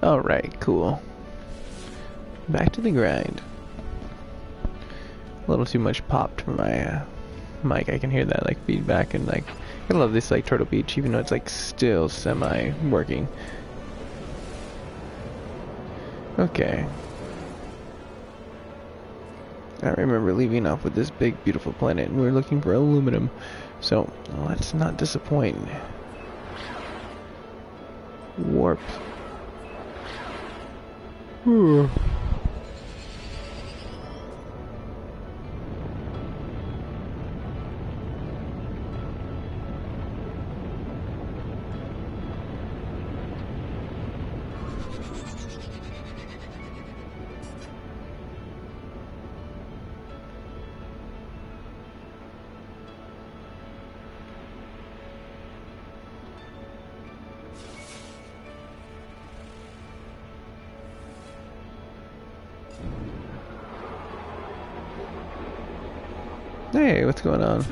Alright, cool. Back to the grind. A little too much popped for my mic. I can hear that like feedback, and like I love this like Turtle Beach, even though it's like still semi working. Okay. I remember leaving off with this big beautiful planet, and we were looking for aluminum, so let's not disappoint. Warp. Hey, what's going on?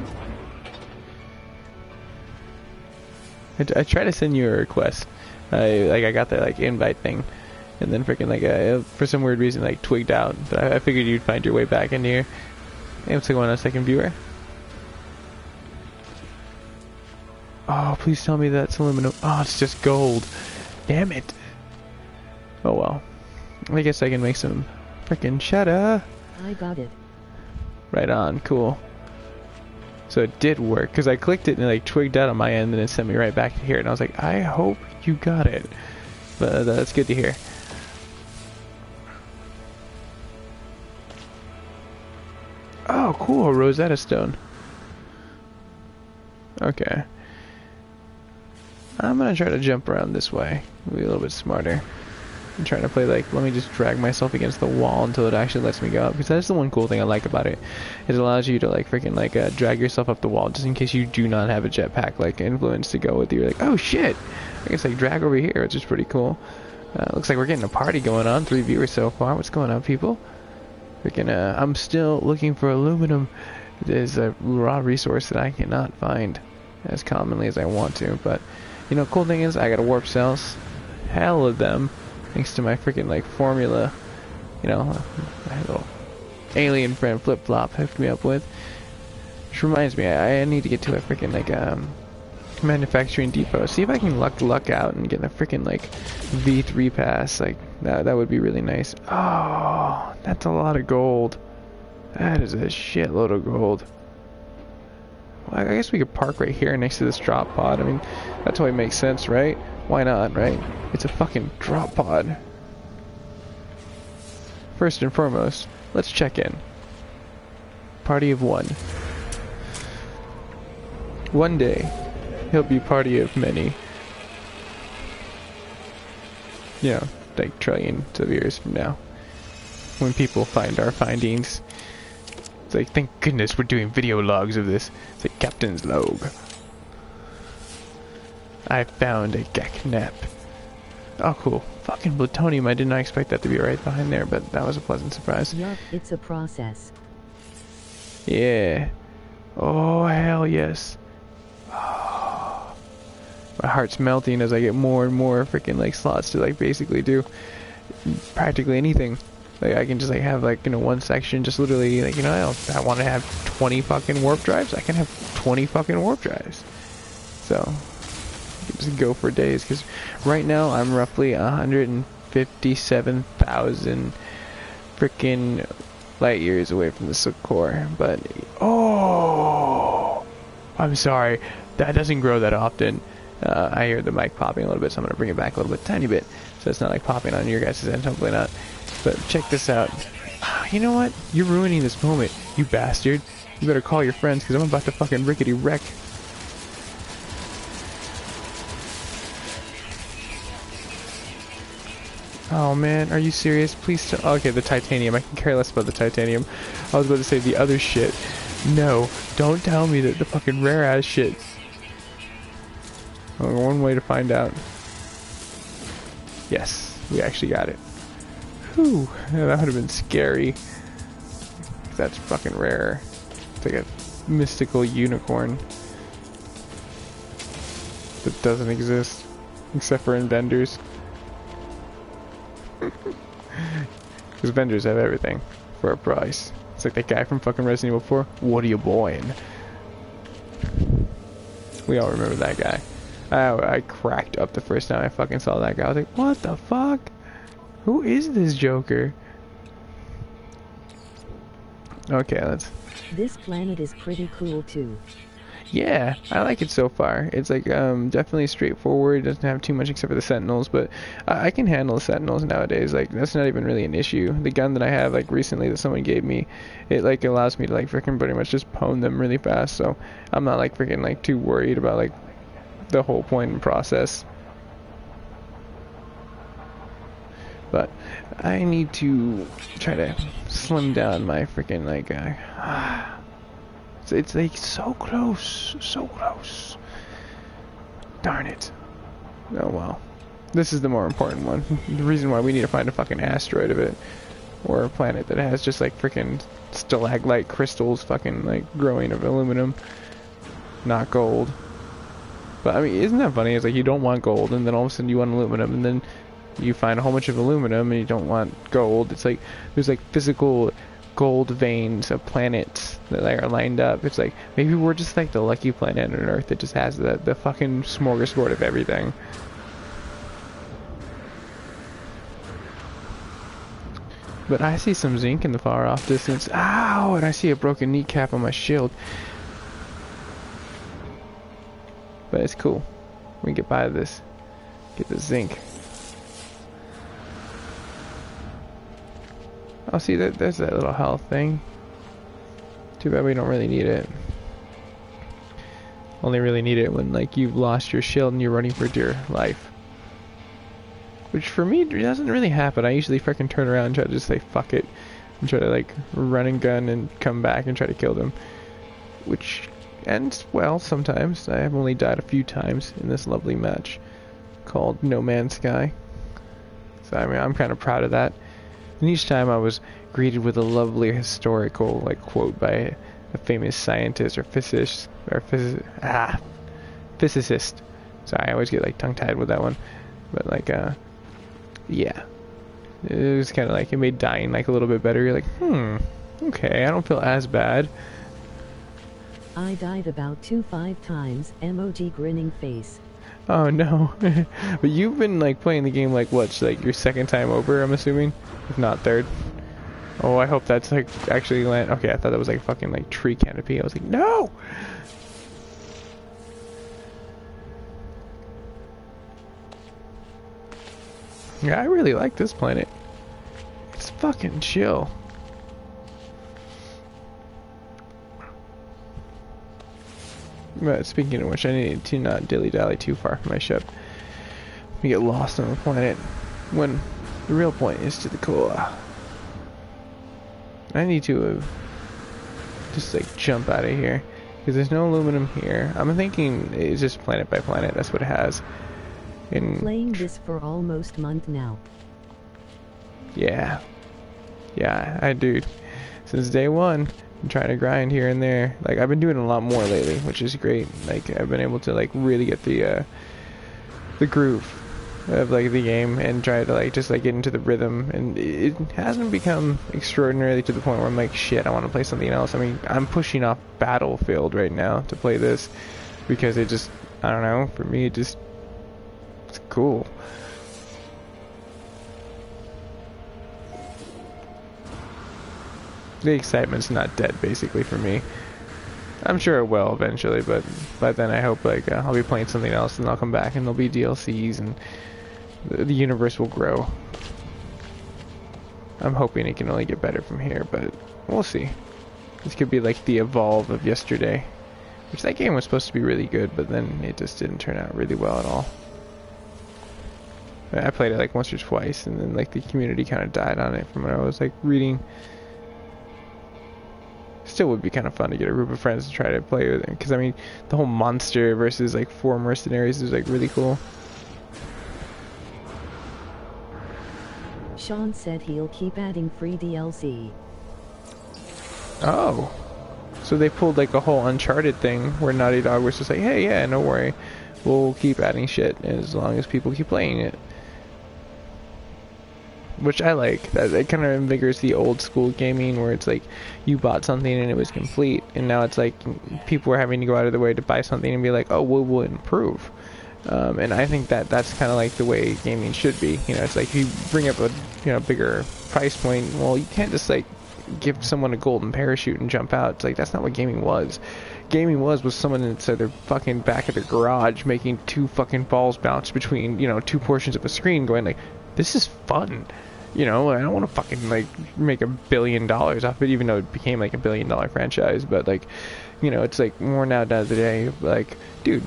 I tried to send you a request. I got that like invite thing, and then freaking like for some weird reason like twigged out. But I figured you'd find your way back in here. Hey, what's going on, second viewer? Oh, please tell me that's aluminum. Oh, it's just gold. Damn it. Oh well. I guess I can make some freaking cheddar. I got it. Right on, cool. So it did work, because I clicked it and it like twigged out on my end, and it sent me right back to here, and I was like, I hope you got it. But that's good to hear. Oh, cool, Rosetta Stone. Okay. I'm gonna try to jump around this way. Be a little bit smarter. I'm trying to play like, let me just drag myself against the wall until it actually lets me go up, because that's the one cool thing I like about it. It allows you to like freaking like drag yourself up the wall, just in case you do not have a jetpack like influence to go with you. You're like, oh shit, I guess like drag over here, which is pretty cool. Looks like we're getting a party going on. 3 viewers so far. What's going on, people? Freaking I'm still looking for aluminum. It is a raw resource that I cannot find as commonly as I want to, but you know, cool thing is I got a warp cells, hell of them. Thanks to my freaking like formula, you know, my little alien friend Flip Flop hooked me up with. Which reminds me, I need to get to a freaking like manufacturing depot. See if I can luck out and get a freaking like V3 pass. Like that would be really nice. Oh, that's a lot of gold. That is a shitload of gold. Well, I guess we could park right here next to this drop pod. I mean, that totally makes sense, right? Why not, right? It's a fucking drop pod. First and foremost, let's check in. Party of one. One day, he'll be party of many. You know, like trillions of years from now. When people find our findings. It's like, thank goodness we're doing video logs of this. It's like Captain's log. I found a Geknap. Oh, cool. Fucking plutonium. I did not expect that to be right behind there, but that was a pleasant surprise. Yup, it's a process. Yeah. Oh, hell yes. Oh. My heart's melting as I get more and more freaking like slots to like basically do practically anything. Like I can just like have like, you know, one section just literally like, you know, I want to have 20 fucking warp drives. I can have 20 fucking warp drives. So just go for days, because right now I'm roughly 157,000 freaking light years away from the silk core. But oh, I'm sorry, that doesn't grow that often. I hear the mic popping a little bit, so I'm gonna bring it back a little bit, tiny bit, so it's not like popping on your guys' end. Hopefully not. But check this out. You know what? You're ruining this moment, you bastard. You better call your friends, because I'm about to fucking rickety wreck. Oh man, are you serious? Please tell. Okay, the titanium. I can care less about the titanium. I was about to say the other shit. No, don't tell me that the fucking rare ass shit. Only one way to find out. Yes, we actually got it. Whew, yeah, that would have been scary. That's fucking rare. It's like a mystical unicorn that doesn't exist except for in vendors. Because vendors have everything for a price. It's like that guy from fucking Resident Evil 4. What are you buying? We all remember that guy. I cracked up the first time I fucking saw that guy. I was like, what the fuck? Who is this Joker? Okay, let's... This planet is pretty cool too. Yeah, I like it so far. It's like definitely straightforward. It doesn't have too much except for the Sentinels, but I can handle the Sentinels nowadays. Like that's not even really an issue. The gun that I have like recently that someone gave me, it like allows me to like freaking pretty much just pwn them really fast. So I'm not like freaking like too worried about like the whole point and process. But I need to try to slim down my freaking like it's like so close, so close. Darn it. Oh well. This is the more important one. The reason why we need to find a fucking asteroid of it. Or a planet that has just like freaking stalagmite crystals fucking like growing of aluminum. Not gold. But I mean, isn't that funny? It's like you don't want gold and then all of a sudden you want aluminum and then you find a whole bunch of aluminum and you don't want gold. It's like there's like physical gold veins of planets that are lined up. It's like maybe we're just like the lucky planet on Earth that just has the fucking smorgasbord of everything. But I see some zinc in the far off distance. Ow! And I see a broken kneecap on my shield. But it's cool. We can get by this. Get the zinc. Oh, see, there's that little health thing. Too bad we don't really need it. Only really need it when, like, you've lost your shield and you're running for dear life. Which, for me, doesn't really happen. I usually freaking turn around and try to just say, fuck it. And try to, like, run and gun and come back and try to kill them. Which ends well sometimes. I have only died a few times in this lovely match called No Man's Sky. So, I mean, I'm kind of proud of that. And each time I was greeted with a lovely historical like quote by a famous scientist or physicist. Sorry, I always get like tongue tied with that one. But like yeah. It was kinda like it made dying like a little bit better. You're like, okay, I don't feel as bad. I died about 5 times, emoji grinning face. Oh no. But you've been like playing the game like what, like your second time over, I'm assuming? If not third. Oh, I hope that's like actually land. Okay, I thought that was like fucking like tree canopy. I was like, no! Yeah, I really like this planet. It's fucking chill. But speaking of which, I need to not dilly-dally too far from my ship. We get lost on the planet when the real point is to the core. I need to just like jump out of here because there's no aluminum here. I'm thinking it's just planet by planet. That's what it has. Playing this for almost a month now. Yeah, I do. Since day one. I'm trying to grind here and there. Like I've been doing a lot more lately, which is great. Like I've been able to like really get the groove of like the game and try to like just like get into the rhythm. And it hasn't become extraordinarily to the point where I'm like, shit, I want to play something else. I mean, I'm pushing off Battlefield right now to play this because it just, I don't know, for me it just, it's cool. The excitement's not dead, basically, for me. I'm sure it will eventually, but by then I hope like I'll be playing something else and I'll come back and there'll be DLCs and the universe will grow. I'm hoping it can only get better from here, but we'll see. This could be like the Evolve of yesterday, which that game was supposed to be really good, but then it just didn't turn out really well at all. I played it like once or twice, and then like the community kind of died on it from what I was like reading. Still would be kind of fun to get a group of friends to try to play with it, because I mean the whole monster versus like 4 mercenaries is like really cool. Sean said he'll keep adding free DLC. Oh, so they pulled like a whole Uncharted thing where Naughty Dog was just like, hey, yeah, no worry, we'll keep adding shit as long as people keep playing it. which I like. That it kind of invigorates the old school gaming where it's like you bought something and it was complete, and now it's like people are having to go out of their way to buy something and be like, oh, we'll improve. And I think that that's kind of like the way gaming should be. You know, it's like if you bring up a bigger price point, well, you can't just like give someone a golden parachute and jump out. It's like that's not what gaming was. Gaming was someone inside their fucking back of their garage making two fucking balls bounce between two portions of a screen, going like, this is fun. I don't want to fucking like make $1 billion off it, even though it became like $1 billion franchise. But like, it's like more now down the day. Like, dude,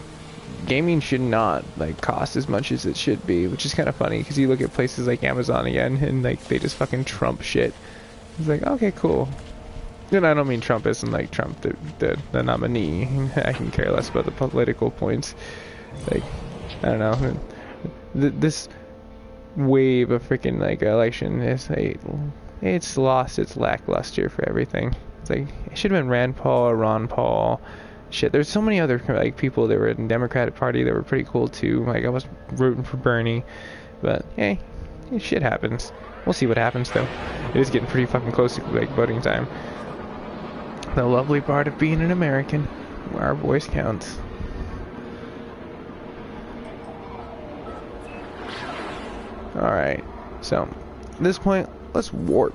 gaming should not like cost as much as it should be, which is kind of funny because you look at places like Amazon again, and like they just fucking trump shit. It's like, okay, cool. And I don't mean Trump as in like Trump, the nominee. I can care less about the political points. Like, I don't know. This wave of freaking like election is like, it's lost its lackluster for everything. It's like it should have been Rand Paul or Ron Paul. Shit, there's so many other like people that were in the Democratic Party that were pretty cool too. Like I was rooting for Bernie, but hey, shit happens. We'll see what happens though. It is getting pretty fucking close to like voting time. The lovely part of being an American, where our voice counts. Alright, so at this point, let's warp.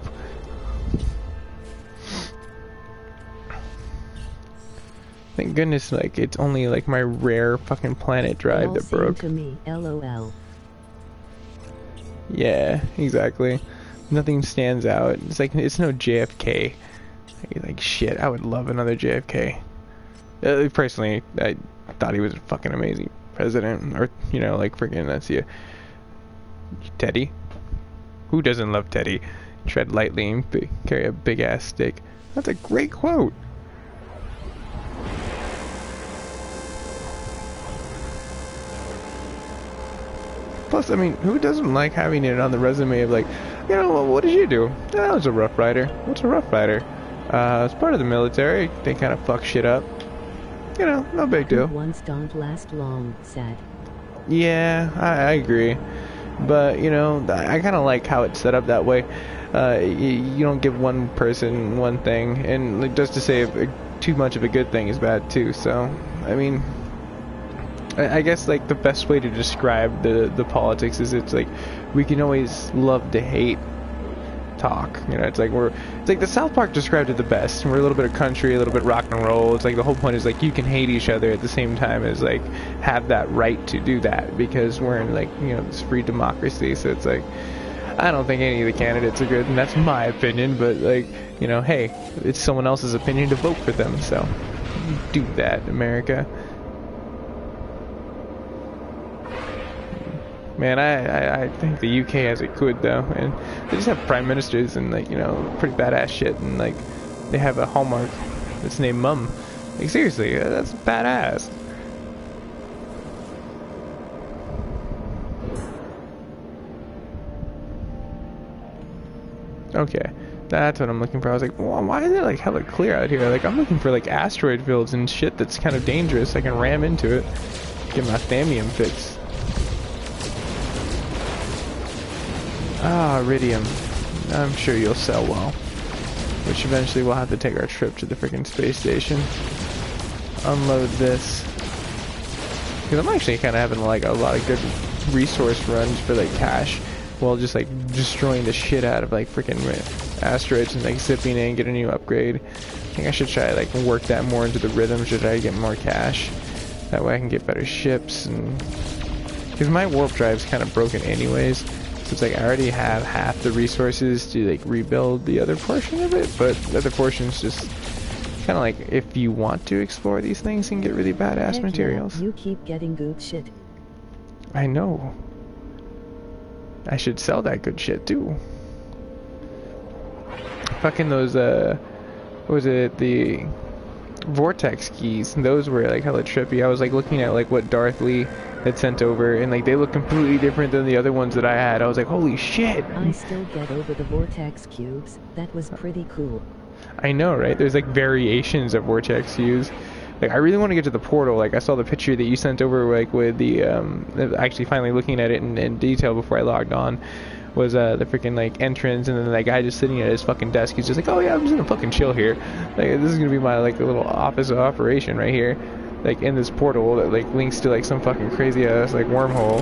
Thank goodness, like, it's only like my rare fucking planet drive that broke. To me, LOL. Yeah, exactly. Nothing stands out. It's like, it's no JFK. Like, shit, I would love another JFK. Personally, I thought he was a fucking amazing president. Or, like, freaking, that's you. Teddy? Who doesn't love Teddy? Tread lightly and carry a big-ass stick. That's a great quote. Plus, I mean, who doesn't like having it on the resume of like, what did you do? I was a Rough Rider. What's a Rough Rider? It's part of the military. They kind of fuck shit up. No big deal. Ones don't last long, sad. Yeah, I agree. But, I kind of like how it's set up that way. You don't give one person one thing. And like, just to say too much of a good thing is bad too. So, I mean, I guess like the best way to describe the politics is it's like we can always love to hate talk. It's like the South Park described it the best. We're a little bit of country, a little bit rock and roll. It's like the whole point is like you can hate each other at the same time as like have that right to do that because we're in like this free democracy. So it's like I don't think any of the candidates are good, and that's my opinion. But like hey, it's someone else's opinion to vote for them. So do that, America. Man, I think the UK has it good though, and they just have prime ministers and like pretty badass shit, and like they have a hallmark that's named Mum. Like seriously, that's badass. Okay, that's what I'm looking for. I was like, well, why is it like hella clear out here? Like I'm looking for like asteroid fields and shit that's kind of dangerous. I can ram into it, get my thamium fix. Ah, Iridium. I'm sure you'll sell well. Which eventually we'll have to take our trip to the freaking space station. Unload this. Because I'm actually kind of having like a lot of good resource runs for like cash. While just like destroying the shit out of like freaking asteroids and like zipping in, get a new upgrade. I think I should try like work that more into the rhythm. Should I get more cash? That way I can get better ships and... Because my warp drive's kind of broken anyways. It's like I already have half the resources to like rebuild the other portion of it, but the other portion's just kind of like if you want to explore these things and get really badass materials. You keep getting good shit. I know. I should sell that good shit too. Fucking those what was it, the vortex keys, those were like hella trippy. I was like looking at like what Darth Lee had sent over, and like they look completely different than the other ones that I had. I was like, holy shit. I still get over the vortex cubes. That was pretty cool. I know, right? There's like variations of vortex cubes. Like I really want to get to the portal. Like I saw the picture that you sent over like with the actually finally looking at it in detail before I logged on, was the freaking like entrance, and then that guy just sitting at his fucking desk. He's just like, oh yeah, I'm just gonna fucking chill here. Like this is gonna be my like little office of operation right here, like in this portal that like links to like some fucking crazy ass like wormhole.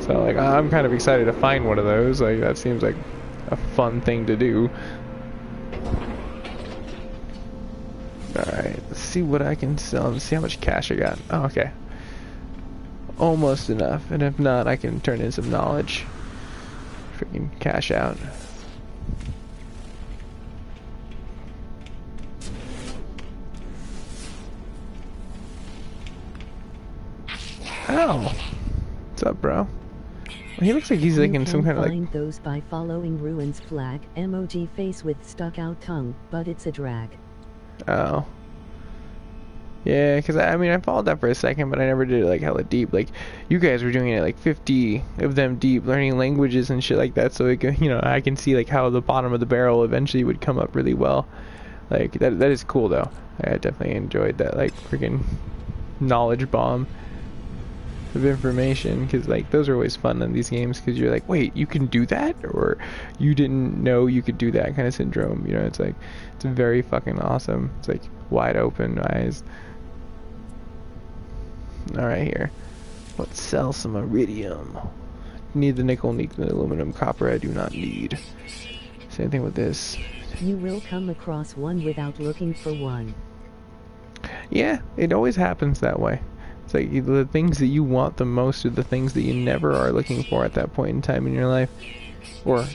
So like I'm kind of excited to find one of those. Like that seems like a fun thing to do. Alright, let's see what I can sell and see how much cash I got. Oh, okay. Almost enough, and if not, I can turn in some knowledge. Freaking cash out. Ow! What's up, bro? Well, he looks like he's like in some kind of like... You can find those by following Ruins flag, emoji face with stuck out tongue, but it's a drag. Oh. Yeah, because I mean, I followed that for a second, but I never did it like hella deep. Like, you guys were doing it like 50 of them deep, learning languages and shit like that, so like, you know, I can see like how the bottom of the barrel eventually would come up really well. Like, that is cool though. I definitely enjoyed that, like, freaking knowledge bomb of information, because like, those are always fun in these games, because you're like, wait, you can do that? Or you didn't know you could do that kind of syndrome, you know? It's like, it's very fucking awesome. It's like, wide open eyes. Alright, here. Let's sell some iridium. Need the nickel, need the aluminum, copper I do not need. Same thing with this. You will come across one without looking for one. Yeah, it always happens that way. It's like the things that you want the most are the things that you never are looking for at that point in time in your life. Or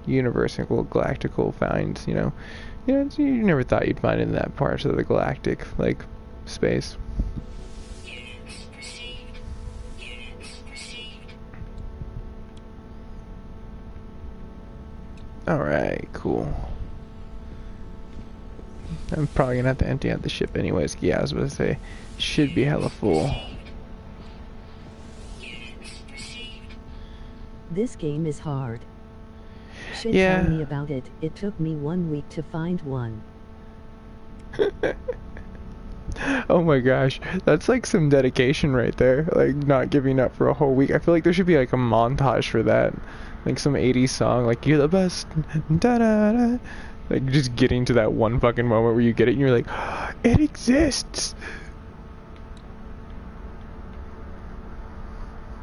universal galactical finds, you know. You know, you never thought you'd find in that part of the galactic, like, space. Alright, cool. I'm probably gonna have to empty out the ship anyways. Yeah, I was about to say, should be hella full. This game is hard. Shit, yeah. Tell me about it. It took me 1 week to find one. Oh my gosh, that's like some dedication right there. Like, not giving up for a whole week. I feel like there should be like a montage for that. Like some 80s song, like, you're the best, da-da-da. Like, just getting to that one fucking moment where you get it and you're like, it exists!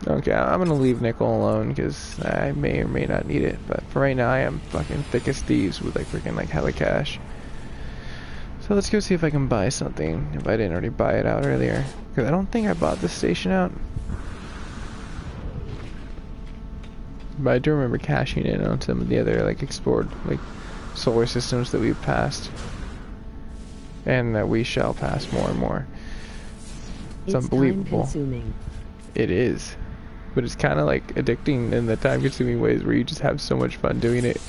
Okay, I'm gonna leave nickel alone, because I may or may not need it. But for right now, I am fucking thick as thieves with like freaking like hella cash. So let's go see if I can buy something, if I didn't already buy it out earlier. Because I don't think I bought this station out. But I do remember cashing in on some of the other like explored like solar systems that we've passed. And that we shall pass more and more. It's unbelievable. Time-consuming. It is. But it's kind of like addicting in the time-consuming ways where you just have so much fun doing it.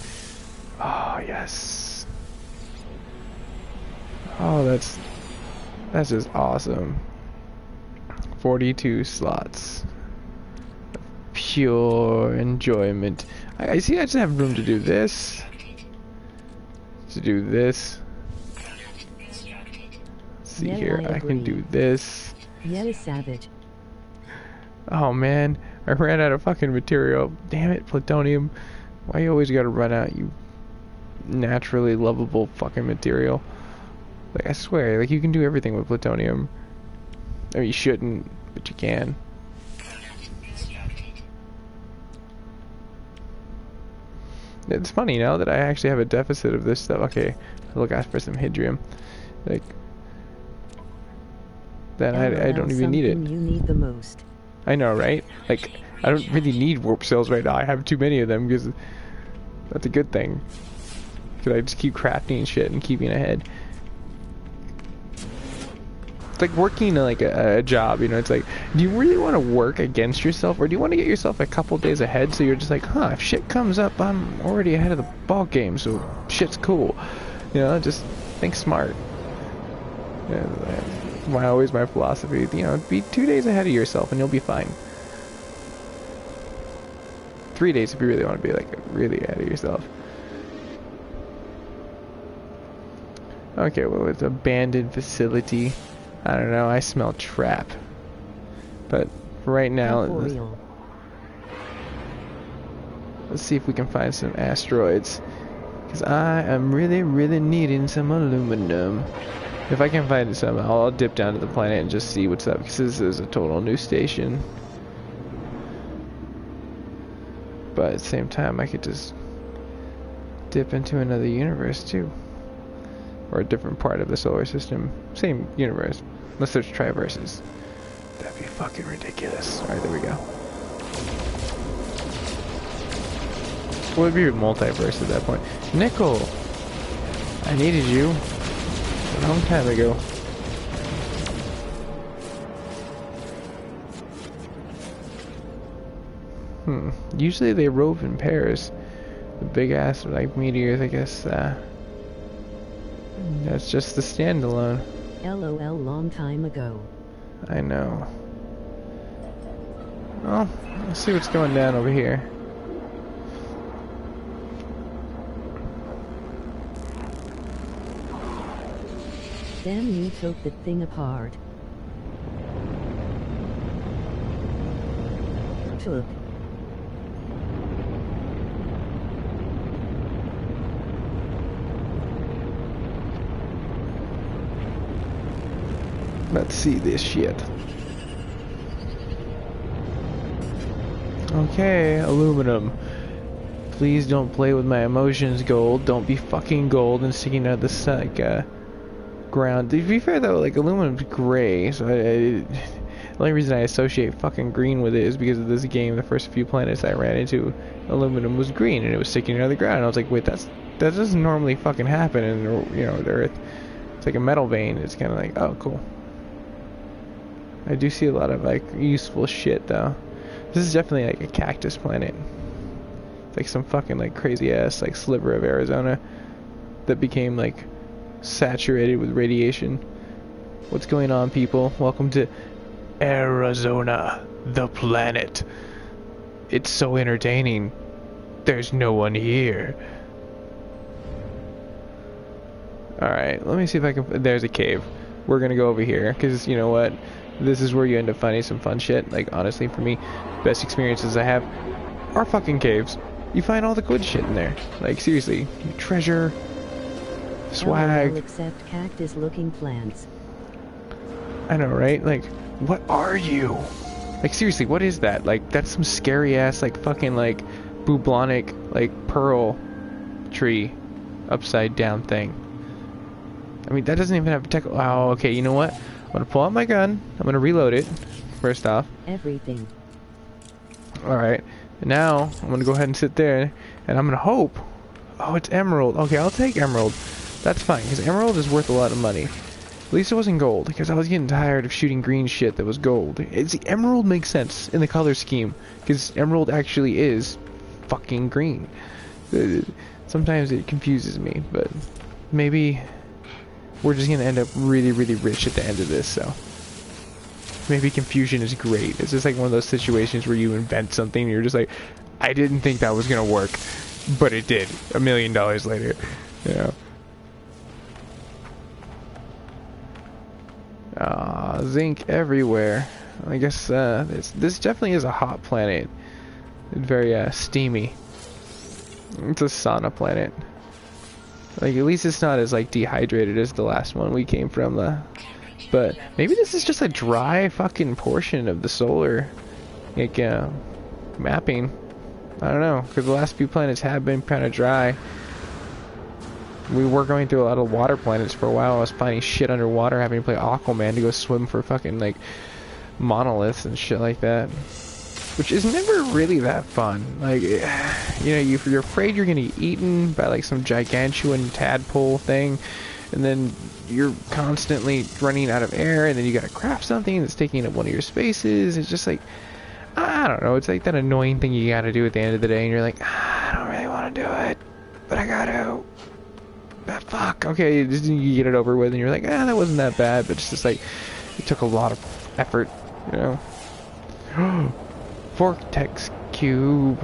Oh, yes. Oh, that's just awesome. 42 slots. Pure enjoyment. I see I just have room to do this. To do this. Let's see Yeah, here. I can do this. Yeah, savage. Oh man, I ran out of fucking material. Damn it, plutonium. Why you always gotta run out, you naturally lovable fucking material? Like, I swear, like, you can do everything with plutonium. I mean, you shouldn't, but you can. It's funny now that I actually have a deficit of this stuff. Okay, I'll look out for some hydrium. Like, then I don't even need it. You need the most. I know, right? Like, I don't really need warp cells right now. I have too many of them because that's a good thing. Because I just keep crafting shit and keeping ahead. It's like working like a job, you know? It's like, do you really want to work against yourself, or do you want to get yourself a couple days ahead so you're just like, huh, if shit comes up, I'm already ahead of the ball game, so shit's cool. You know, just think smart. Yeah, always my philosophy, you know, be 2 days ahead of yourself and you'll be fine. 3 days if you really want to be like really ahead of yourself. Okay, well, it's abandoned facility. I don't know, I smell trap. But for right now, Let's see if we can find some asteroids. Because I am really needing some aluminum. If I can find some, I'll dip down to the planet and just see what's up. Because this is a total new station. But at the same time, I could just dip into another universe too. Or a different part of the solar system. Same universe. Unless there's triverses. That'd be fucking ridiculous. Alright, there we go. Well, it'd be a multiverse at that point. Nickel! I needed you a long time ago. Usually they rove in pairs. The big ass, like, meteors, I guess, that's just the standalone. LOL long time ago. I know. Well, let's see what's going down over here. Damn, you took that thing apart. Took. Let's see this shit. Okay, aluminum. Please don't play with my emotions, gold. Don't be fucking gold and sticking out this like ground. To be fair though, like aluminum's gray, so the only reason I associate fucking green with it is because of this game. The first few planets I ran into, aluminum was green and it was sticking out of the ground. And I was like, wait, that doesn't normally fucking happen in the Earth. It's like a metal vein. It's kind of like, oh, cool. I do see a lot of like useful shit though. This is definitely like a cactus planet. It's like some fucking like crazy ass like sliver of Arizona that became like saturated with radiation. What's going on, people? Welcome to Arizona, the planet. It's so entertaining. There's no one here. Alright, let me see if I can... There's a cave. We're gonna go over here, because you know what? This is where you end up finding some fun shit. Like, honestly, for me, best experiences I have are fucking caves. You find all the good shit in there. Like, seriously. Treasure, swag. LOL except cactus-looking plants. I know, right? Like, what are you? Like, seriously, what is that? Like, that's some scary-ass, like, fucking, like, bubonic, like, pearl tree upside-down thing. I mean, that doesn't even have tech. Oh, okay, you know what? I'm gonna pull out my gun. I'm gonna reload it, first off. Everything. Alright, now I'm gonna go ahead and sit there, and I'm gonna hope. Oh, it's emerald. Okay, I'll take emerald. That's fine, because emerald is worth a lot of money. At least it wasn't gold, because I was getting tired of shooting green shit that was gold. See, emerald makes sense in the color scheme, because emerald actually is fucking green. Sometimes it confuses me, but maybe we're just gonna end up really rich at the end of this, so maybe confusion is great. It's just like one of those situations where you invent something and you're just like, I didn't think that was gonna work, but it did $1 million later, you know. Zinc everywhere. I guess this definitely is a hot planet. Very steamy. It's a sauna planet. Like, at least it's not as like dehydrated as the last one we came from. But maybe this is just a dry fucking portion of the solar like mapping. I don't know, because the last few planets have been kind of dry. We were going through a lot of water planets for a while. I was finding shit underwater, having to play Aquaman to go swim for fucking like monoliths and shit like that, which is never really that fun. Like, you know, you're afraid you're gonna get eaten by like some gigantuan tadpole thing, and then you're constantly running out of air, and then you gotta craft something that's taking up one of your spaces. It's just like, I don't know, it's like that annoying thing you gotta do at the end of the day, and you're like, I don't really want to do it, but I gotta. Fuck, okay, you get it over with, and you're like, that wasn't that bad, but it's just like, it took a lot of effort, you know. Vortex cube,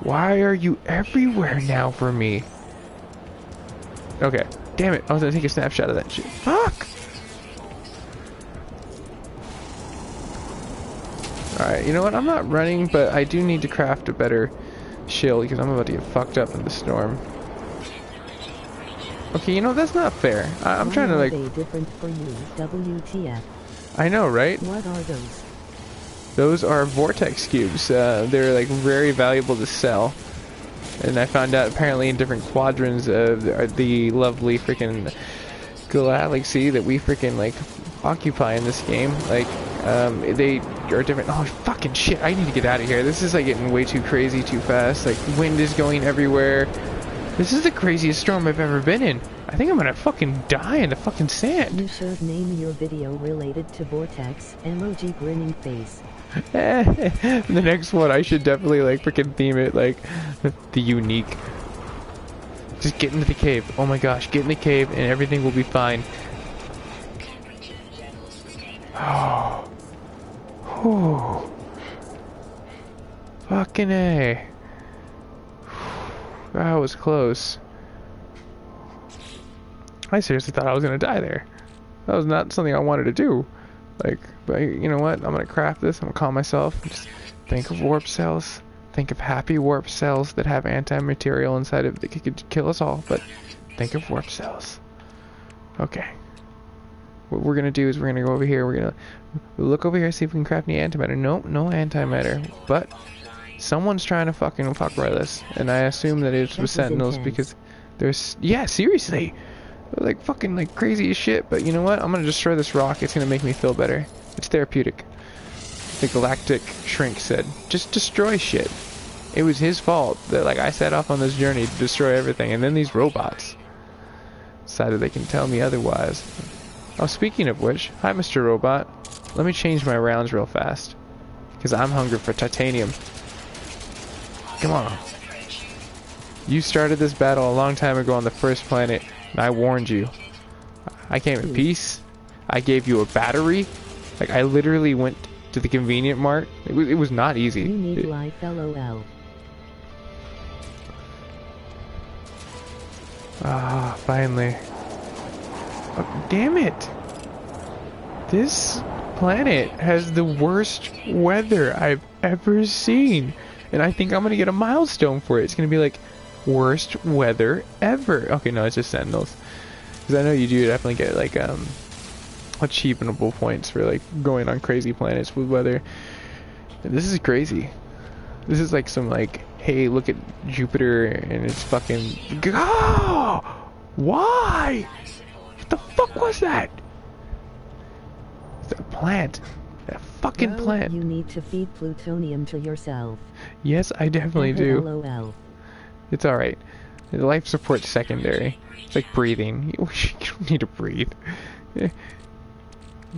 why are you everywhere now for me? Okay, damn it, I was gonna take a snapshot of that shit. Fuck! Alright, you know what, I'm not running, but I do need to craft a better chill because I'm about to get fucked up in the storm. Okay, you know, that's not fair. I'm trying to like... Why are they different for you? WTF. I know, right? What are those? Those are vortex cubes. They're like very valuable to sell. And I found out apparently in different quadrants of the lovely freaking galaxy that we freaking like occupy in this game. Like, they are different. Oh, fucking shit. I need to get out of here. This is like getting way too crazy too fast. Like, wind is going everywhere. This is the craziest storm I've ever been in. I think I'm gonna fucking die in the fucking sand. You should name your video related to Vortex, emoji grinning face. The next one, I should definitely like freaking theme it like the unique. Just get into the cave. Oh my gosh, get in the cave and everything will be fine. Oh. Oh. Fucking A. That was close. I seriously thought I was gonna die there. That was not something I wanted to do. Like, but you know what? I'm gonna craft this. I'm gonna calm myself. Just think of warp cells. Think of happy warp cells that have anti-material inside of that could kill us all. But think of warp cells. Okay. What we're gonna do is we're gonna go over here. We're gonna look over here, see if we can craft any antimatter. Nope, no antimatter. But someone's trying to fucking fuck with us, and I assume that it's with Sentinels because there's seriously. Like fucking like crazy as shit, but you know what? I'm gonna destroy this rock. It's gonna make me feel better. It's therapeutic. The galactic shrink said, just destroy shit. It was his fault that like I set off on this journey to destroy everything, and then these robots decided they can tell me otherwise. Oh, speaking of which, hi Mr. Robot. Let me change my rounds real fast, because I'm hungry for titanium. Come on. You started this battle a long time ago on the first planet. And I warned you. I came in peace. I gave you a battery. Like, I literally went to the convenient mart. It was not easy. You need life, LOL. Ah, finally. Oh, damn it. This planet has the worst weather I've ever seen. And I think I'm going to get a milestone for it. It's going to be like, worst weather ever. Okay, no, it's just Sentinels. Because I know you do definitely get like achievable points for like going on crazy planets with weather. And this is crazy. This is like some like, hey, look at Jupiter and it's fucking. Oh! Why? What the fuck was that? It's a plant. That fucking plant. You need to feed plutonium to yourself. Yes, I definitely do. LOL. It's alright. The life support's secondary. It's like breathing. You don't need to breathe.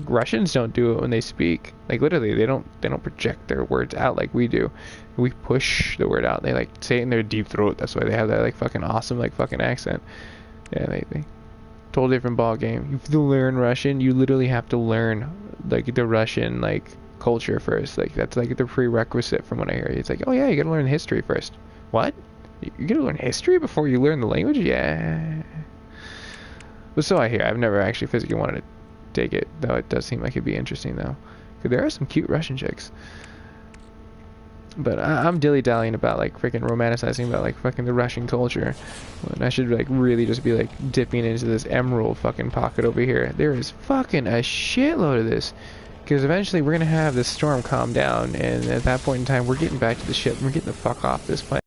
Russians don't do it when they speak. Like literally, they don't project their words out like we do. We push the word out. They like say it in their deep throat. That's why they have that like fucking awesome like fucking accent. Yeah, they totally different ball game. If you learn Russian, you literally have to learn like the Russian like culture first. Like that's like the prerequisite from what I hear. It's like, oh yeah, you gotta learn history first. What? You're gonna learn history before you learn the language? Yeah. But so I hear. I've never actually physically wanted to take it, though it does seem like it'd be interesting, though. Because there are some cute Russian chicks. But I'm dilly-dallying about, like, freaking romanticizing about, like, fucking the Russian culture. And I should, like, really just be, like, dipping into this emerald fucking pocket over here. There is fucking a shitload of this. Because eventually we're gonna have this storm calm down, and at that point in time, we're getting back to the ship. We're getting the fuck off this planet.